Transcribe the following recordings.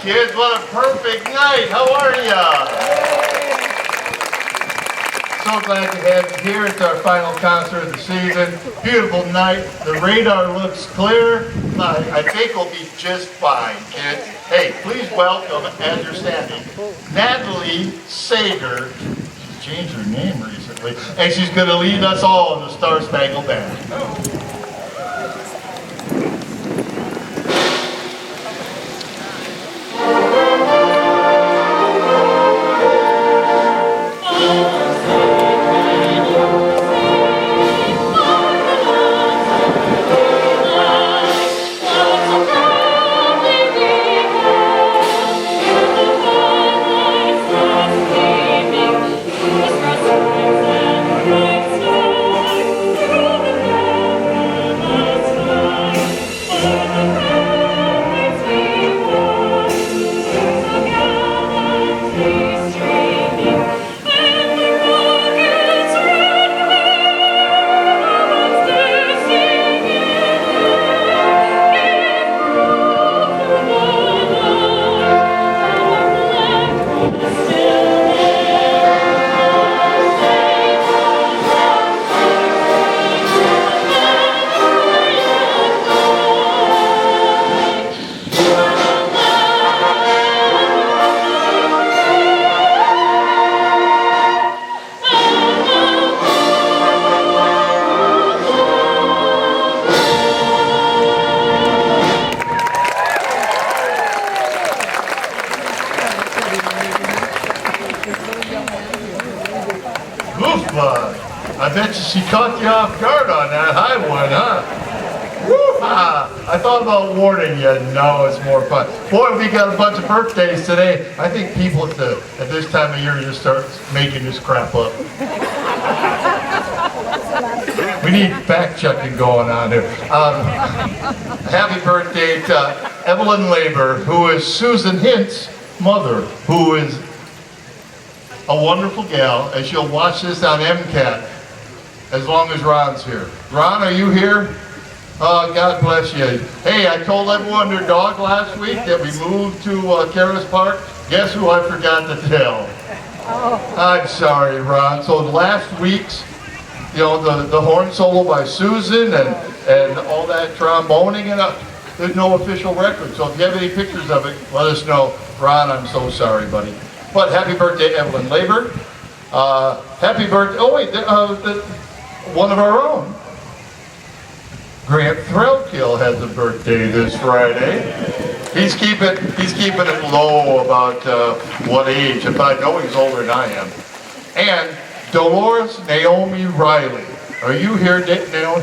kids, what a perfect night. How are ya? So glad to have you here. It's our final concert of the season. Beautiful night. The radar looks clear. I think we'll be just fine, kids. Hey, please welcome, as you're standing, Natalie Sager. She's changed her name recently. And she's going to lead us all in the Star Spangled Banner. I bet you she caught you off guard on that high one, huh? Woo-ha! I thought about warning you. No, it's more fun. Boy, we got a bunch of birthdays today. I think people at this time of year just start making this crap up. We need fact-checking going on here. Happy birthday to Evelyn Labor, who is Susan Hint's mother, who is a wonderful gal, and she'll watch this on MCAT as long as Ron's here. Ron, are you here? Oh, God bless you. Hey, I told everyone their dog last week that we moved to Caras Park. Guess who I forgot to tell? Oh. I'm sorry, Ron. So last week's, the horn solo by Susan and all that tromboning and there's no official record. So if you have any pictures of it, let us know. Ron, I'm so sorry, buddy. But happy birthday, Evelyn Labor. Happy birthday, oh wait, one of our own. Grant Threlkill has a birthday this Friday. He's keeping it low about what age, if I know he's older than I am. And Dolores Naomi Riley. Are you here, Naomi?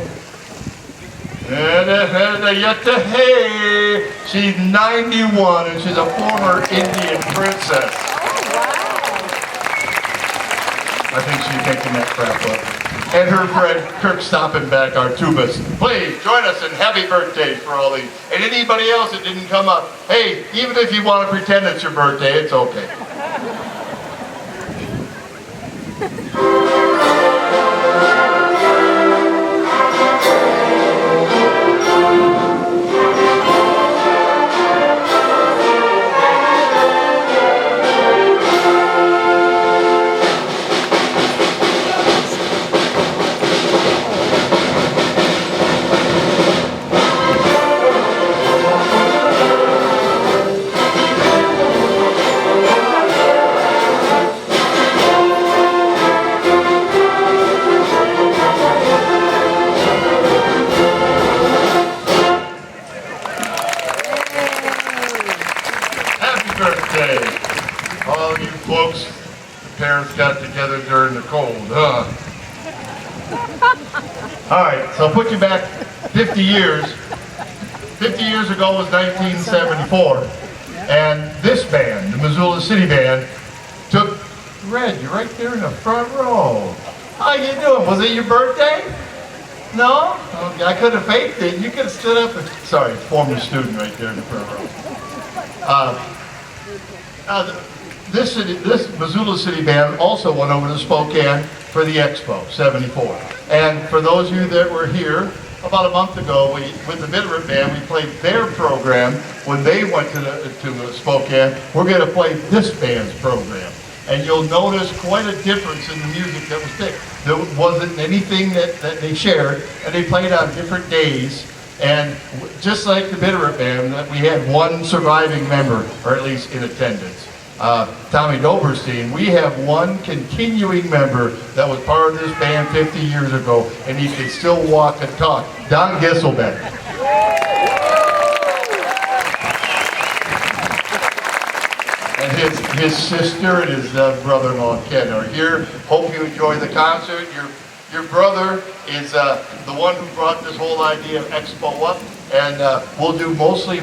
Hey, she's 91 and she's a former Indian princess. I think she's making that crap up. And her friend Kirk Stoppenbach, our tubist. Please join us in happy birthdays for all these. And anybody else that didn't come up, hey, even if you want to pretend it's your birthday, it's okay. All you folks, the parents got together during the cold, huh? All right, so I'll put you back 50 years. 50 years ago was 1974. And this band, the Missoula City Band, took Red, you're right there in the front row. How you doing? Was it your birthday? No? Okay, I could have faked it. You could have stood up and, sorry, former student right there in the front row. This Missoula City Band also went over to Spokane for the Expo, '74. And for those of you that were here, about a month ago, with the Bitterroot Band, we played their program when they went to Spokane. We're going to play this band's program. And you'll notice quite a difference in the music that was picked. There wasn't anything that they shared, and they played on different days. And just like the Bitterroot Band, we had one surviving member, or at least in attendance. Tommy Doberstein, we have one continuing member that was part of this band 50 years ago, and he can still walk and talk. Don Gisselbeck. And his sister and his brother-in-law Ken are here. Hope you enjoy the concert. Your brother is the one who brought this whole idea of Expo up, and we'll do mostly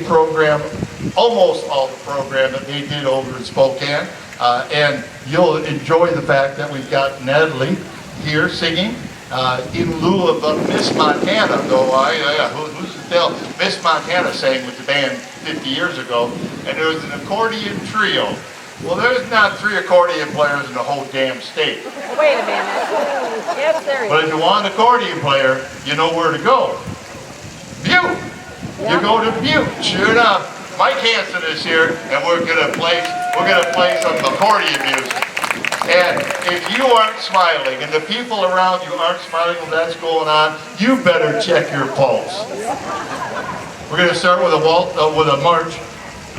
almost all the program that they did over in Spokane. And you'll enjoy the fact that we've got Natalie here singing in lieu of Miss Montana, though who's to tell? Miss Montana sang with the band 50 years ago, and there was an accordion trio. Well, there's not 3 accordion players in the whole damn state. Wait a minute. Yes, there is. But if you want an accordion player, you know where to go. Butte! Yeah. You go to Butte. Sure enough, Mike Hanson is here, and we're gonna play some accordion music. And if you aren't smiling, and the people around you aren't smiling when that's going on, you better check your pulse. We're gonna start with a march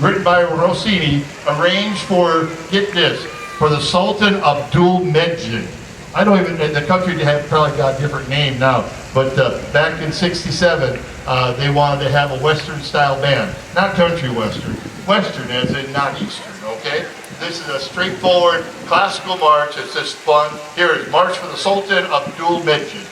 written by Rossini, arranged for, get this, for the Sultan Abdul Mejid. I don't even, the country probably got a different name now, but back in '67, they wanted to have a Western style band. Not country Western. Western as in not Eastern, okay? This is a straightforward classical march. It's just fun. Here is March for the Sultan Abdul Mejid.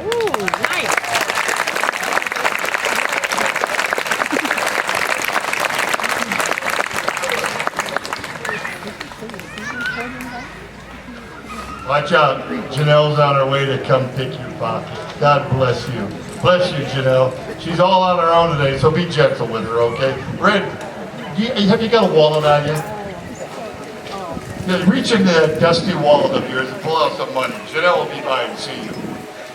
Ooh, nice. Watch out, Janelle's on her way to come pick your pocket. God bless you. Bless you, Janelle. She's all on her own today, so be gentle with her, okay? Red, have you got a wallet on you? Yeah, reach into that dusty wallet of yours and pull out some money. Janelle will be by and see you.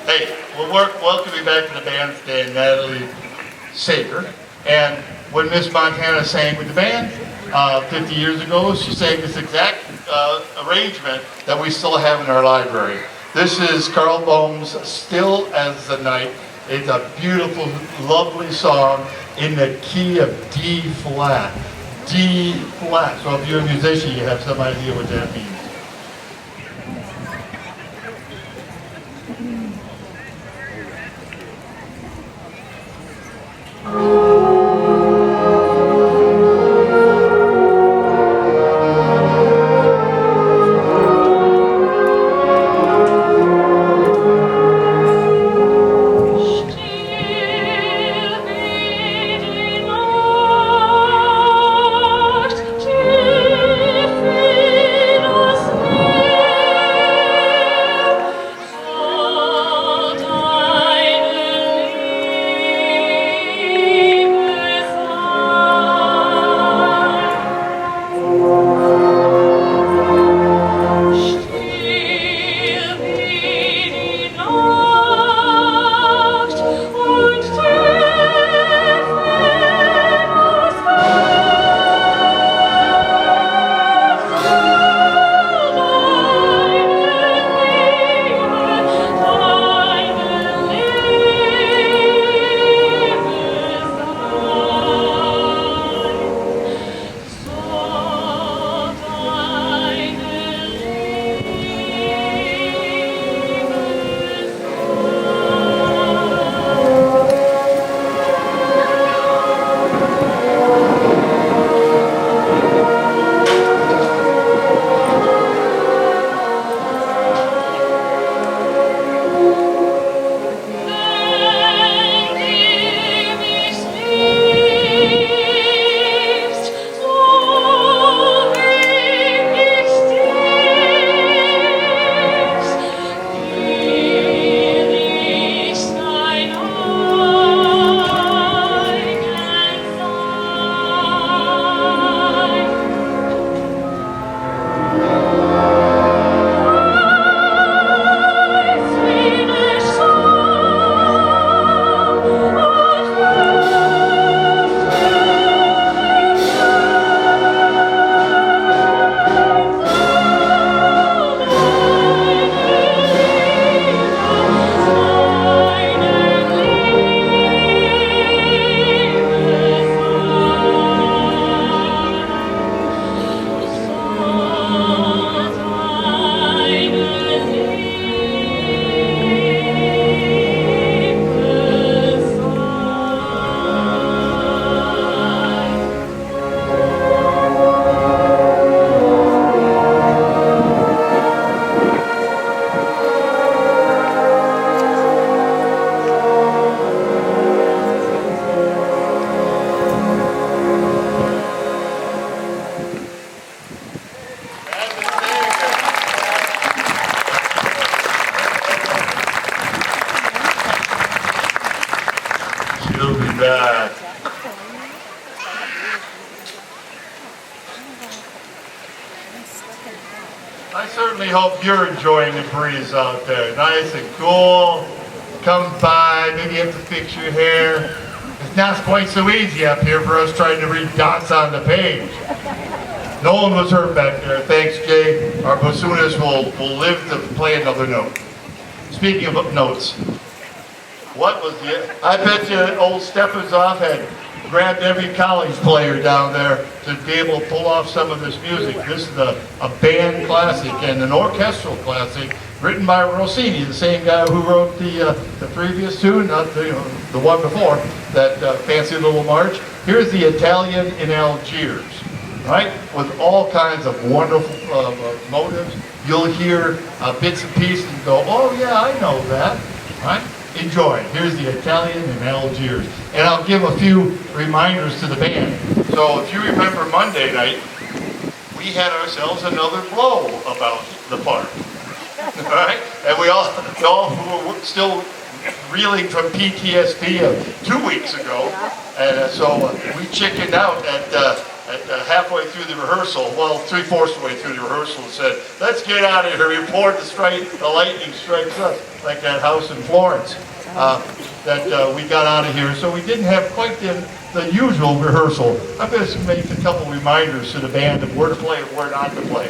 Hey, we'll welcome you back to the bandstand, Natalie Sager. And when Miss Montana sang with the band 50 years ago, she sang this exact arrangement that we still have in our library. This is Carl Bohm's Still as the Night. It's a beautiful, lovely song in the key of D flat. D flat. So if you're a musician, you have some idea what that means. back. I certainly hope you're enjoying the breeze out there. Nice and cool. Come by, maybe you have to fix your hair. It's not quite so easy up here for us trying to read dots on the page. No one was hurt back there. Thanks, Jay. Our bassoonist will live to play another note. Speaking of notes, what was the... I bet you old Stephensoff had grabbed every college player down there to be able to pull off some of this music. This is a band classic and an orchestral classic written by Rossini, the same guy who wrote the previous tune, not the one before, that fancy little march. Here's the Italian in Algiers, right? With all kinds of wonderful motives. You'll hear bits and pieces and go, oh yeah, I know that, right? Enjoy. Here's the Italian in Algiers. And I'll give a few reminders to the band. So if you remember Monday night, we had ourselves another blow about the park. All right? And we all were still reeling from PTSD of 2 weeks ago. And so we chickened out at halfway through the rehearsal, well, 3/4 of the way through the rehearsal, and said, let's get out of here before the lightning strikes us, like that house in Florence, we got out of here. So we didn't have quite the usual rehearsal. I'm going to make a couple reminders to the band of where to play and where not to play.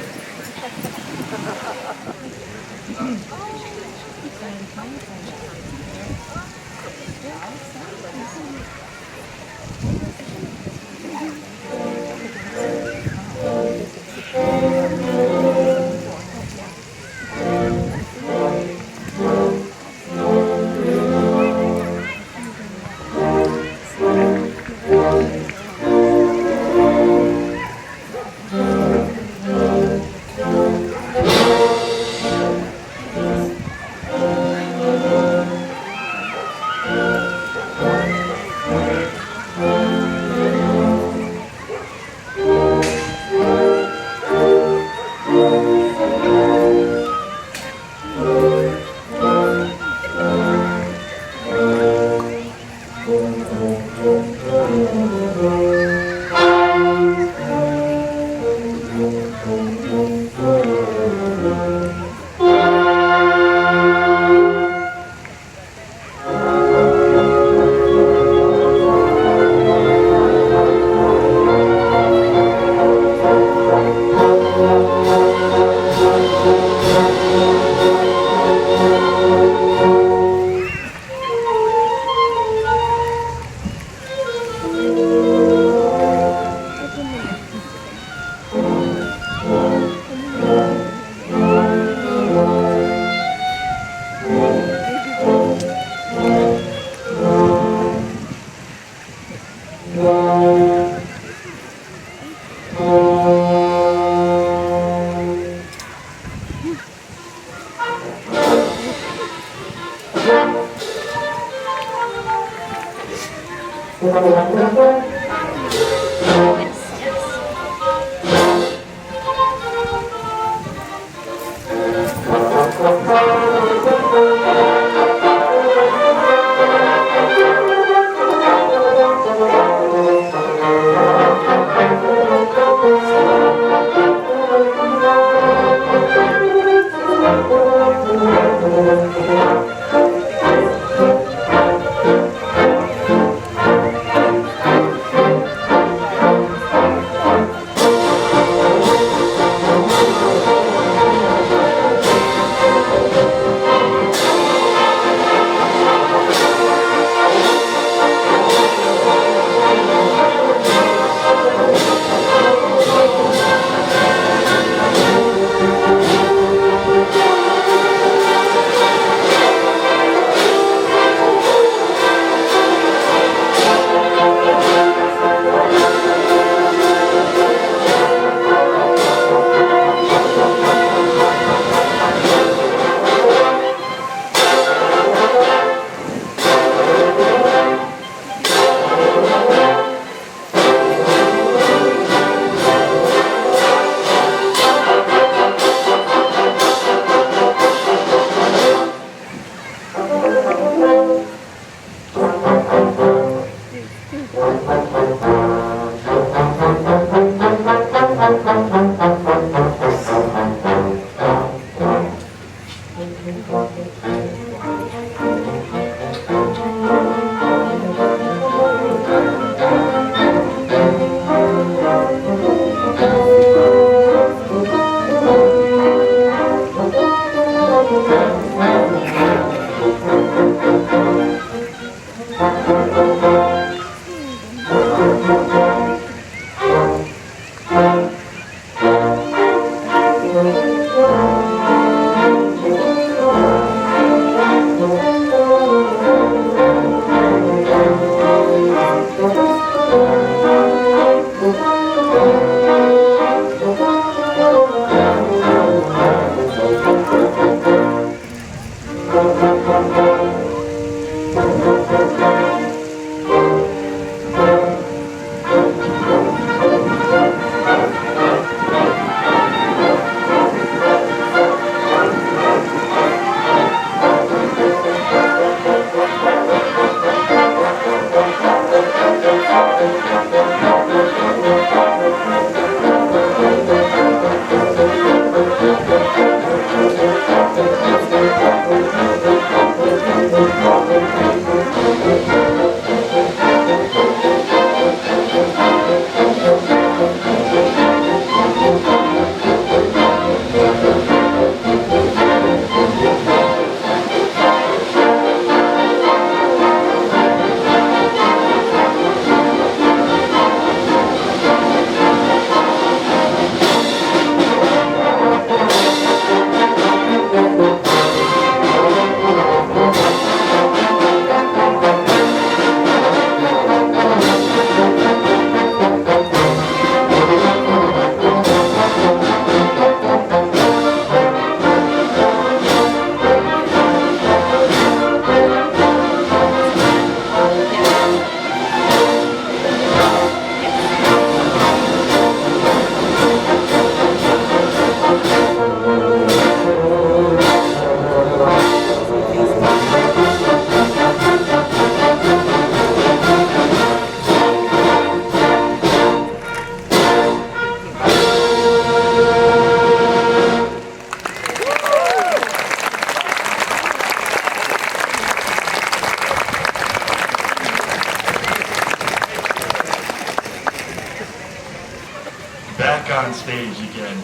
back on stage again.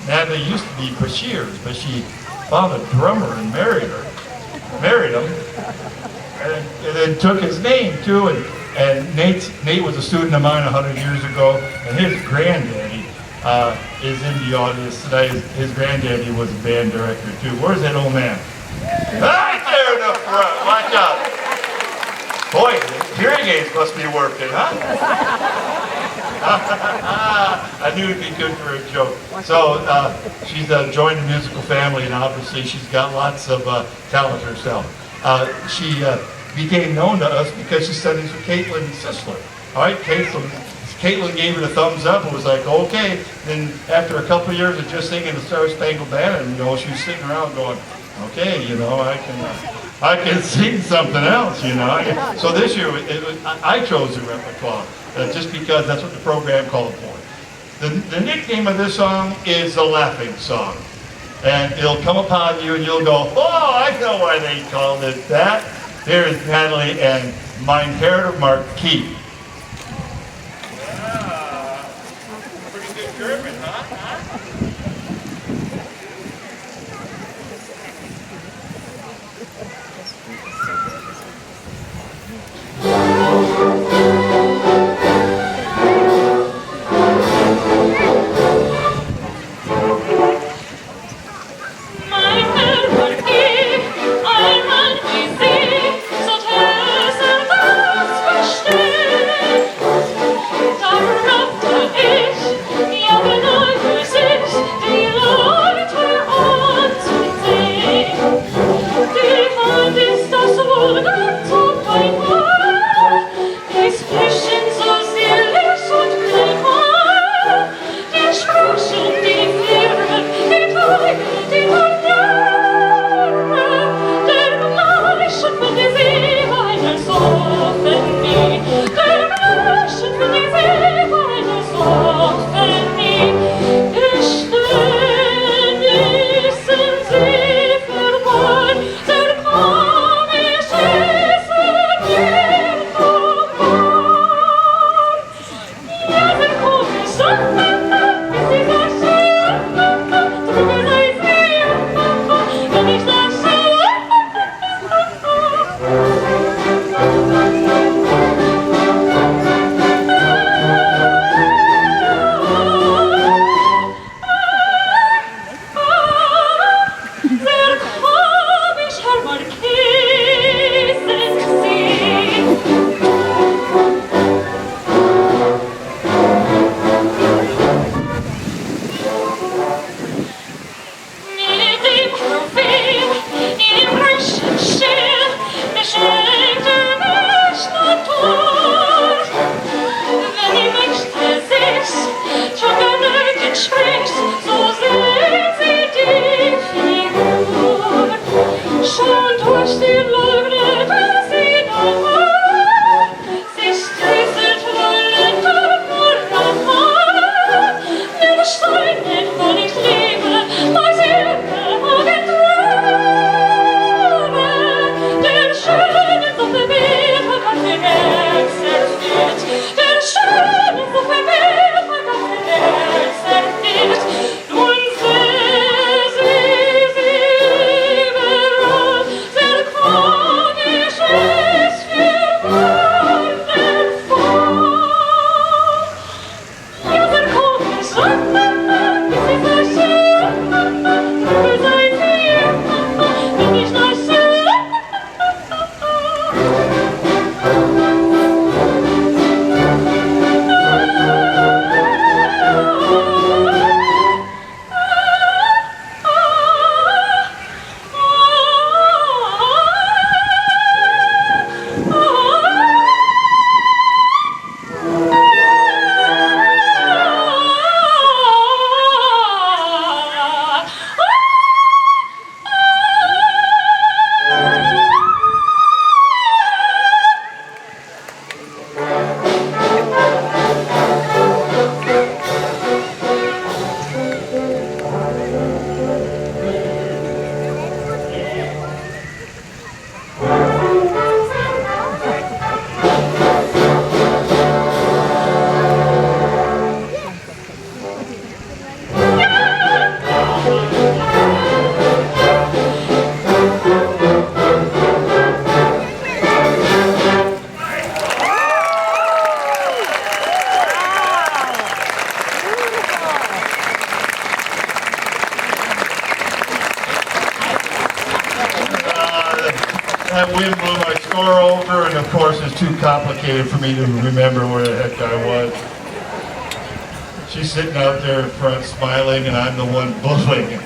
Natalie used to be Breshears, but she found a drummer and married him, and then took his name too. And Nate was a student of mine 100 years ago, and his granddaddy is in the audience today. His granddaddy was a band director too. Where's that old man? Right there in the front. Watch out. Boy, the hearing aids must be working, huh? I knew it'd be good for a joke. So she's joined the musical family, and obviously she's got lots of talent herself. She became known to us because she studies with Caitlin Sisler. All right, Caitlin gave her the thumbs up and was like, okay. Then after a couple of years of just singing the Star Spangled Banner, you know, she was sitting around going, okay, you know, I can sing something else, you know. So this year, I chose the repertoire just because that's what the program called for. The nickname of this song is the Laughing Song. And it'll come upon you and you'll go, oh, I know why they called it that. Here is Natalie and Mein Herr Marquis. Yeah, pretty good German, huh? over, and of course it's too complicated for me to remember where the heck I was. She's sitting out there in front smiling, and I'm the one bullying.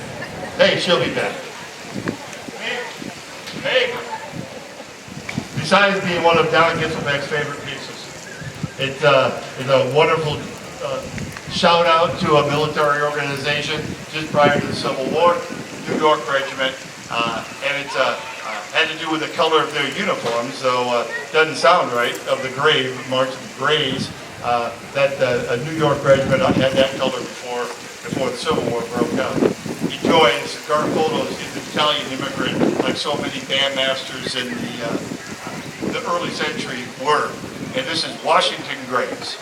Hey, she'll be back. Hey! Besides being one of Don Gitzelbeck's favorite pieces, it's a wonderful shout out to a military organization just prior to the Civil War, New York Regiment, and it's had to do with the color of their uniforms, so it doesn't sound right, of the gray, March of the Grays, that a New York Regiment had that color before the Civil War broke out. He joins Garofalo's Italian immigrant, like so many bandmasters in the early century were, and this is Washington Grays.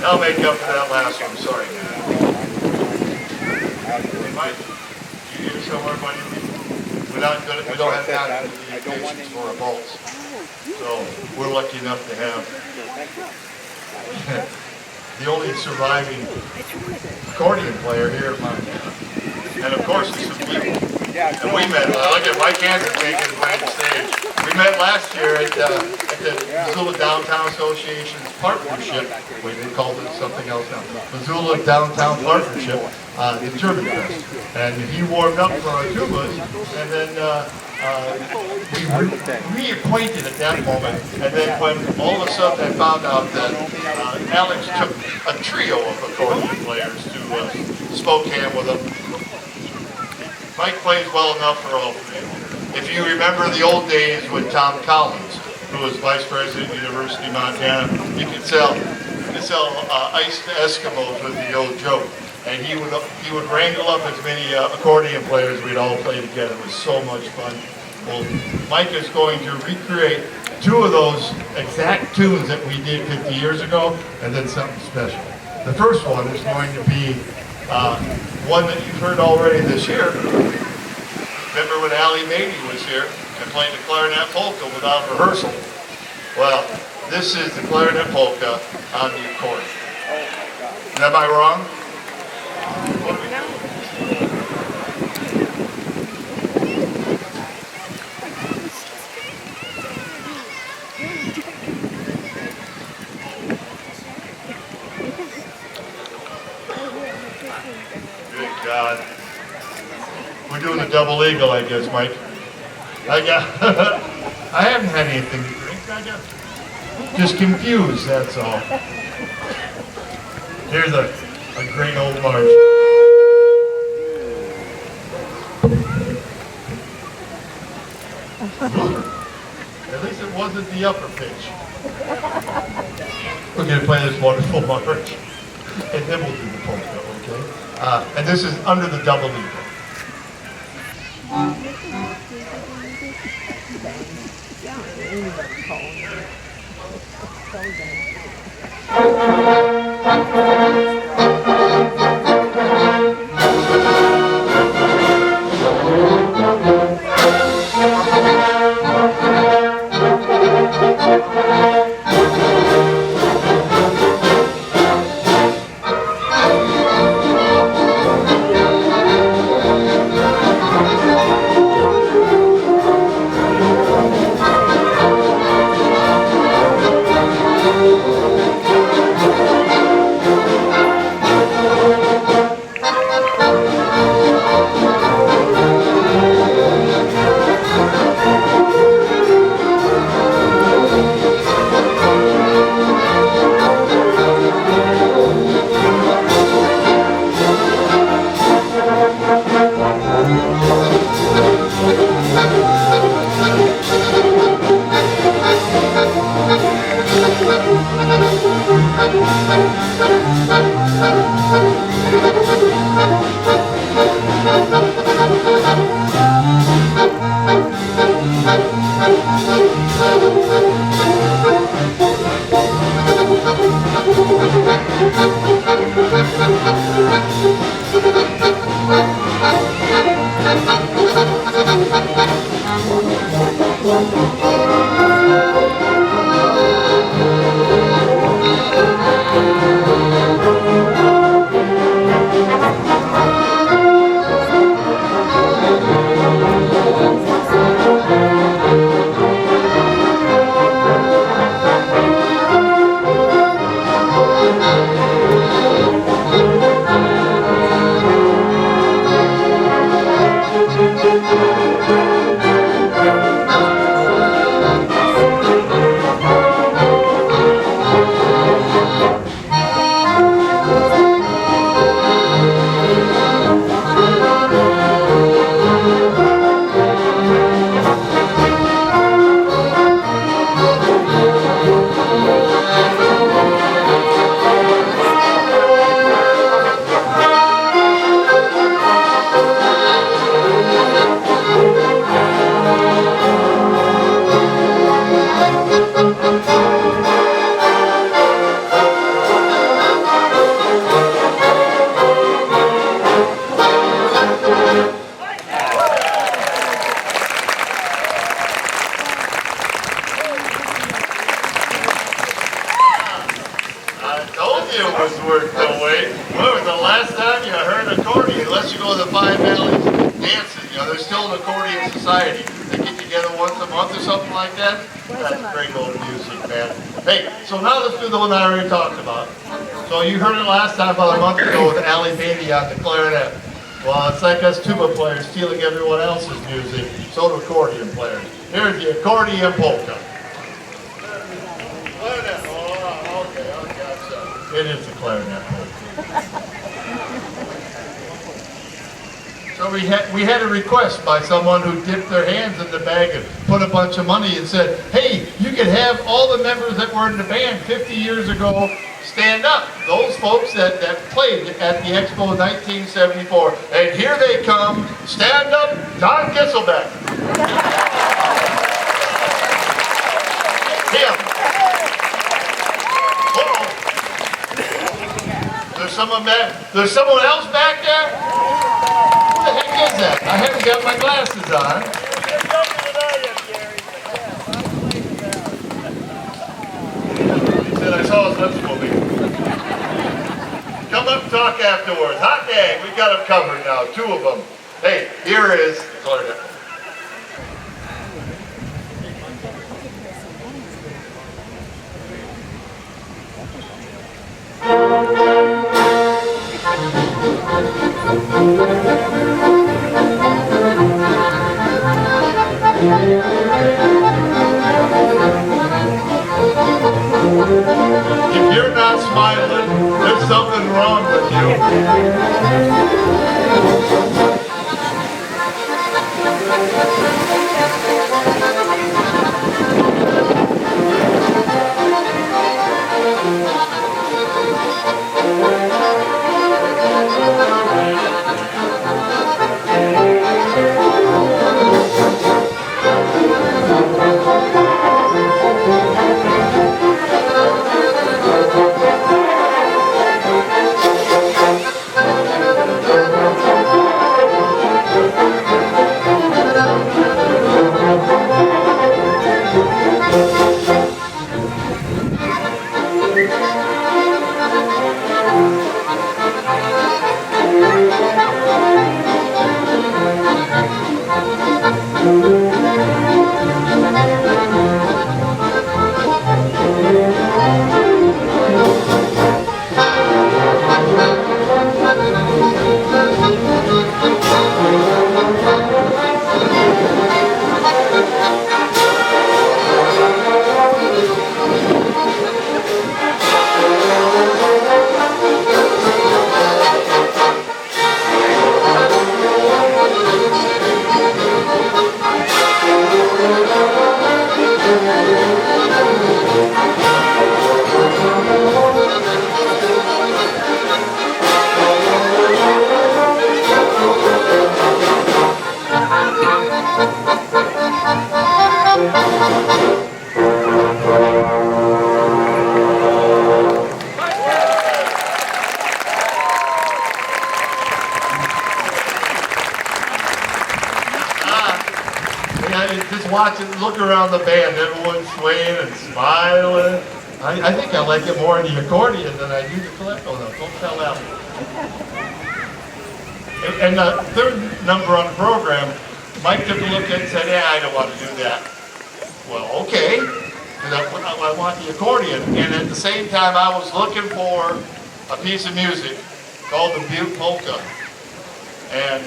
I'll make up for that last one. Sorry, man. Hey, Mike, you hear somewhere, buddy? We don't have that indications for our bolts. So we're lucky enough to have the only surviving accordion player here at Montana. And of course, it's some people. And we met, look at Mike Hanson making his way to the stage. We met last year at the Missoula Downtown Association's partnership. We called it something else now. Missoula Downtown Partnership, the Turbine Fest. And he warmed up for our tubas, and then we were reacquainted at that moment. And then when all of a sudden I found out that Alex took a trio of accordion players to Spokane with him. Mike plays well enough for all three. If you remember the old days with Tom Collins, who was vice president of University of Montana, you could sell iced Eskimos with the old joke. And he would wrangle up as many accordion players. We'd all play together. It was so much fun. Well, Mike is going to recreate two of those exact tunes that we did 50 years ago, and then something special. The first one is going to be one that you've heard already this year. Remember when Allie Mady was here? and playing the clarinet polka without rehearsal. Well, this is the clarinet polka on the accordion. Am I wrong? What do we do? Good God. We're doing a double eagle, I guess, Mike. I haven't had anything to drink. I got just confused, that's all. Here's a great old march. At least it wasn't the upper pitch. We're going to play this wonderful march, and then we'll do the polka, okay? And this is under the double eagle. About a month ago with Ali Baby on the clarinet. Well, it's like us tuba players stealing everyone else's music, so do accordion players. Here's the accordion polka. Clarinet, oh, okay, it is the clarinet polka. So we had a request by someone who dipped their hands in the bag and put a bunch of money and said, hey, you can have all the members that were in the band 50 years ago stand up. Those folks that played at the Expo 1974. And here they come. Stand up, Don Gisselbeck. Him. Uh-oh. There's someone else back there? Who the heck is that? I haven't got my glasses on. talk afterwards. Hot dang, we got them covered now, 2 of them. Hey, here is Florida. If you're not smiling, there's something wrong with you. Just watching, look around the band, everyone's swaying and smiling. I think I like it more in the accordion than I do the clarinet. No, don't tell that one. And the third number on the program, Mike took a look at it and said, yeah, I don't want to do that. Well, okay, because I want the accordion. And at the same time, I was looking for a piece of music called the Butte Polka. And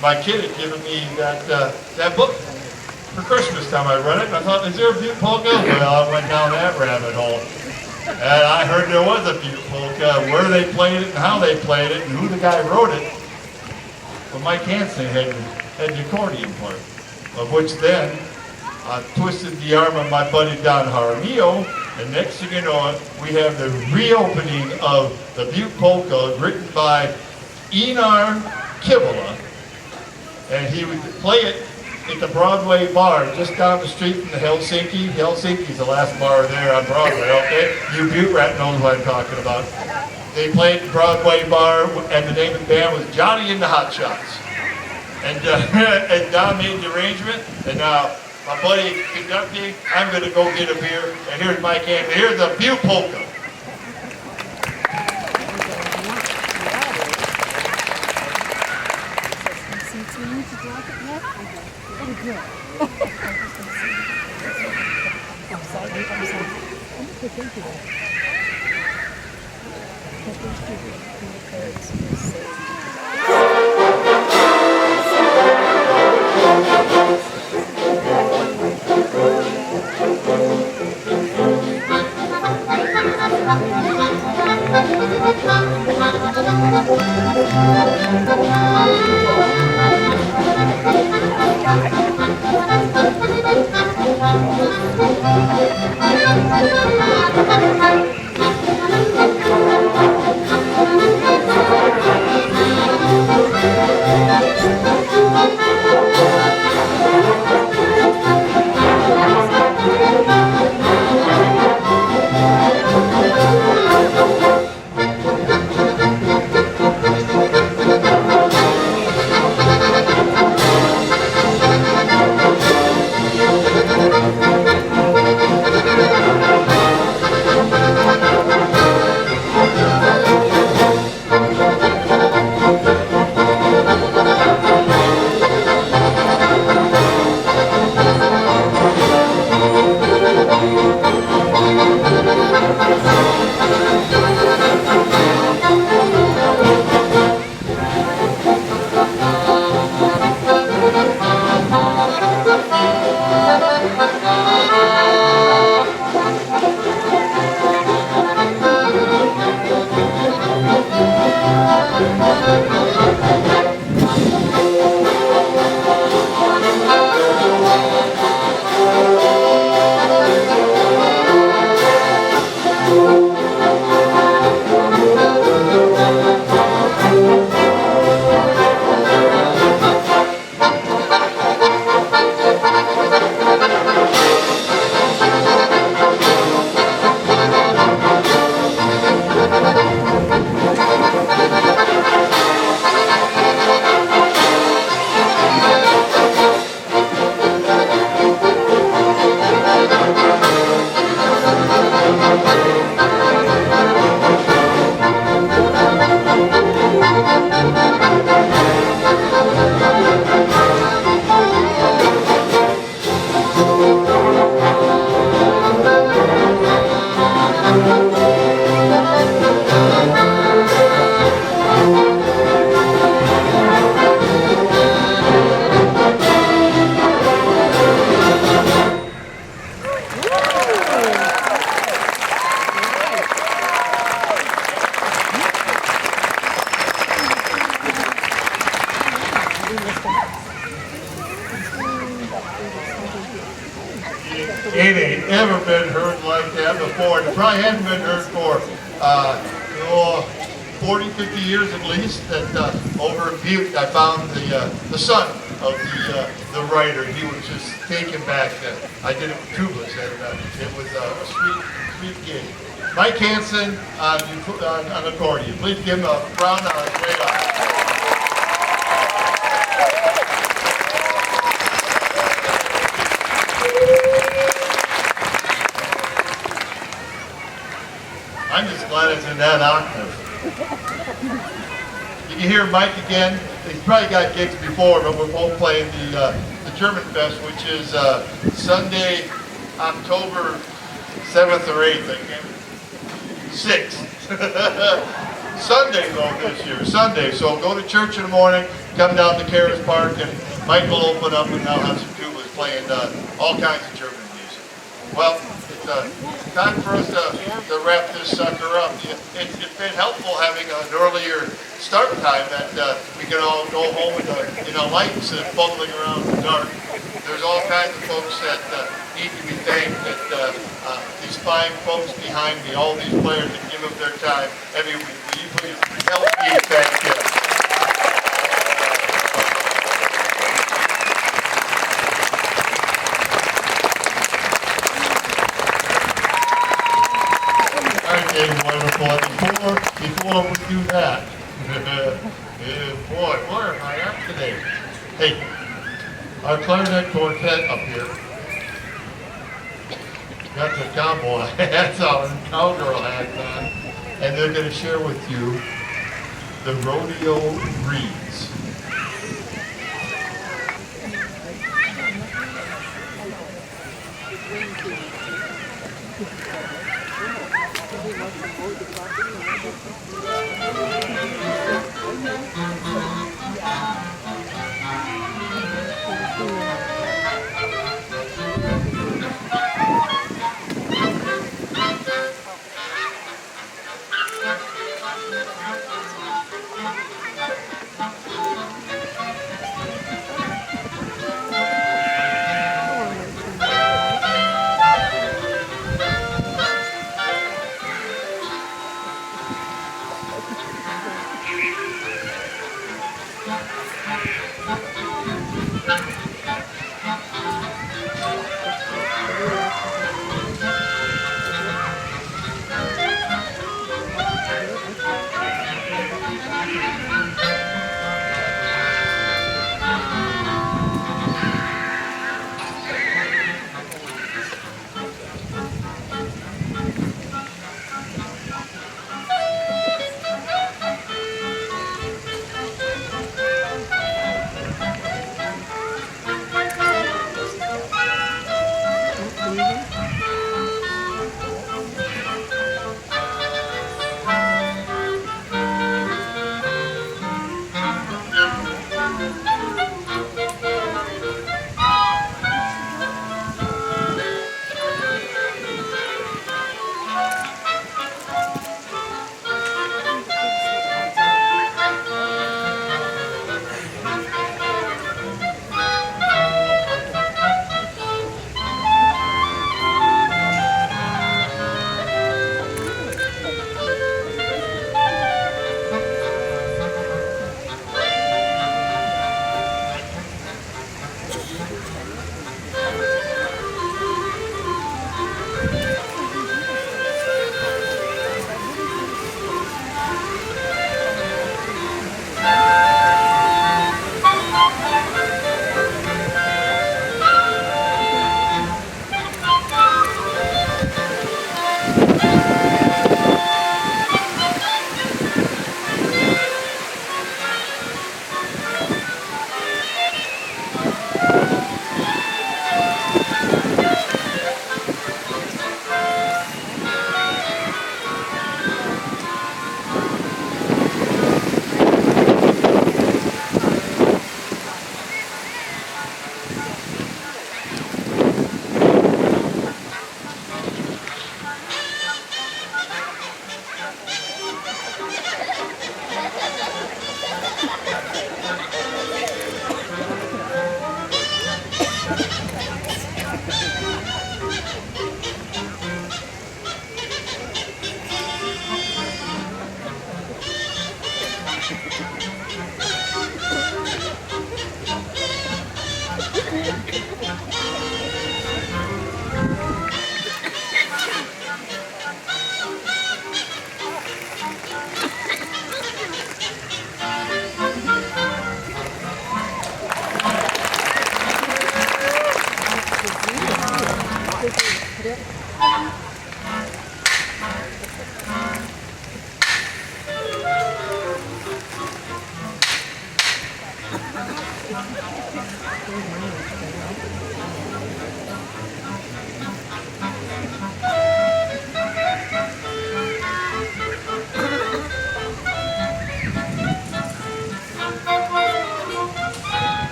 my kid had given me that book for Christmas time. I read it and I thought, is there a Butte Polka? Well, I went down that rabbit hole. And I heard there was a Butte Polka, where they played it and how they played it and who the guy wrote it. Well, Mike Hanson had the accordion part, of which then twisted the arm of my buddy Don Jaramillo, and next thing you know, we have the reopening of the Butte Polka, written by Einar Kivola, and he would play it at the Broadway bar just down the street from the Helsinki. Helsinki's the last bar there on Broadway, okay? You Butte rat knows what I'm talking about. They played the Broadway bar, and the name of the band was Johnny and the Hot Shots. And, and Don made the arrangement, and now my buddy conducting, I'm going to go get a beer, and here's Mike Hanson. Here's the Butte Polka. that before. And it probably hadn't been heard for 40, 50 years at least. That over in Butte, I found the son of the writer. He was just taken back. I did it with tubas, and it was a sweet gig. Mike Hanson on accordion. Please give him a round on his way up. I'm just glad it's in that octave. You can hear Mike again. He's probably got gigs before, but we're both playing the German Fest, which is Sunday, October 7th or 8th, I can't. 6th. Sunday though this year, Sunday. So go to church in the morning, come down to Karis Park, and Mike will open up and I'll have some tubas playing all kinds of German music. Well, it's time for us to wrap this sucker up. It's been helpful having an earlier start time that we can all go home with lights bubbling around in the dark. There's all kinds of folks that need to be thanked. That these fine folks behind me, all these players that give up their time every week. Will you please help me thank them? Wonderful. Before we do that, boy, where am I at today? Hey, our clarinet quartet up here got the cowboy hats on, cowgirl hats on, and they're going to share with you the rodeo reeds.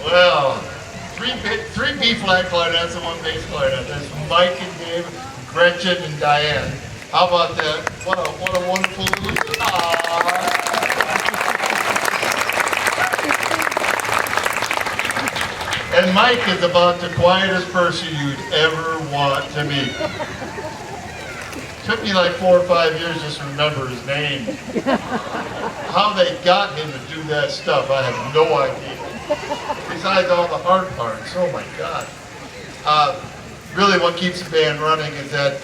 Well, three B flat clarinets and one bass clarinet. There's Mike and Dave, Gretchen and Diane. How about that? What a wonderful. And Mike is about the quietest person you'd ever want to meet. Took me like 4 or 5 years just to remember his name. How they got him to do that stuff, I have no idea. Besides all the hard parts, oh my God. Really what keeps the band running is that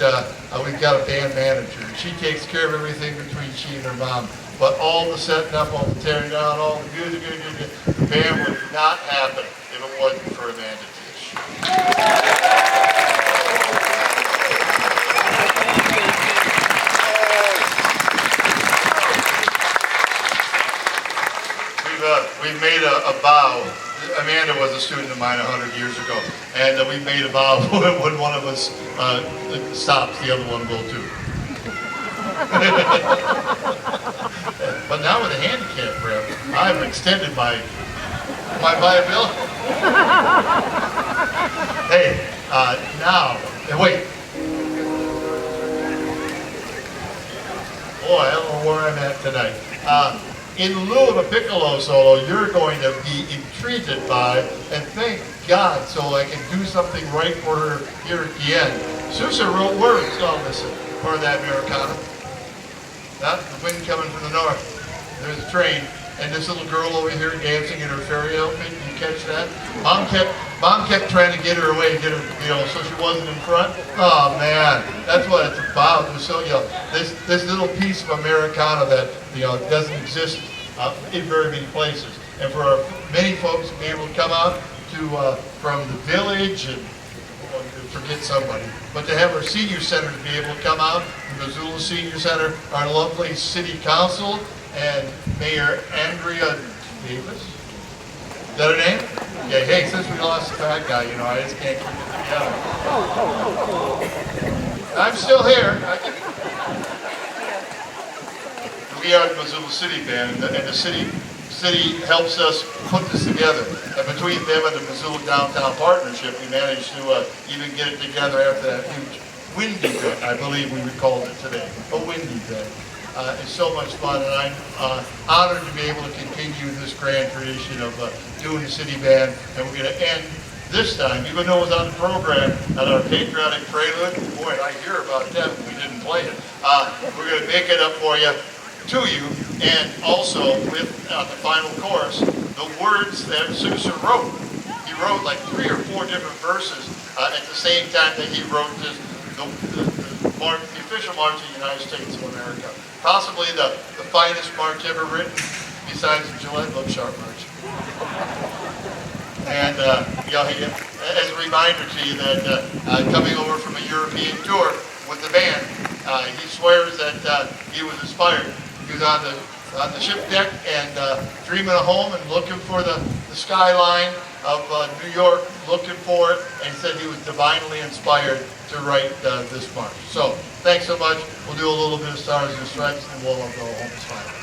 we've got a band manager. She takes care of everything between she and her mom. But all the setting up, all the tearing down, all the good, the band would not happen if it wasn't for Amanda Tisch. We've made a vow. Amanda was a student of mine 100 years ago, and we made a vow when one of us stops, the other one will too. But now with a handicap ramp, I've extended my viability. Hey, wait. Boy, I don't know where I'm at tonight. In lieu of a piccolo solo, you're going to be entreated by, and thank God, so I can do something right for her here at the end. Sousa wrote words on this for that Americana. Not the wind coming from the north. There's a train, and this little girl over here dancing in her fairy outfit. You catch that? Mom kept trying to get her away, get her, so she wasn't in front. Oh man, that's what it's about. So this little piece of Americana that doesn't exist in very many places, and for many folks to be able to come out from the village and forget somebody, but to have our senior center to be able to come out, the Missoula Senior Center, our lovely city council, and Mayor Andrea Davis. Is that her name? Yeah, hey, since we lost the fat guy, I just can't keep it together. I'm still here. We are the Missoula City Band, and the city helps us put this together. And between them and the Missoula Downtown Partnership, we managed to even get it together after that huge windy day, I believe we called it today, a windy day. is so much fun, and I'm honored to be able to continue this grand tradition of doing the city band. And we're going to end this time, even though it was on the program, at our patriotic prelude. Boy, I hear about that when we didn't play it. We're going to make it up for you, to you, and also with the final chorus, the words that Sousa wrote. He wrote like 3 or 4 different verses at the same time that he wrote the official march of the United States of America. Possibly the finest march ever written, besides the Gillette Look Sharp March. And as a reminder to you that coming over from a European tour with the band, he swears that he was inspired. He was on the ship deck and dreaming of home and looking for the skyline of New York, looking for it, and he said he was divinely inspired to write this march. So thanks so much. We'll do a little bit of Stars and Stripes, and we'll go home smiling.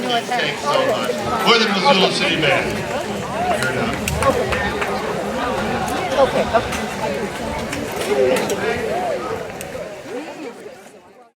Thanks so much. We're the Missoula City Band. You're not. Okay.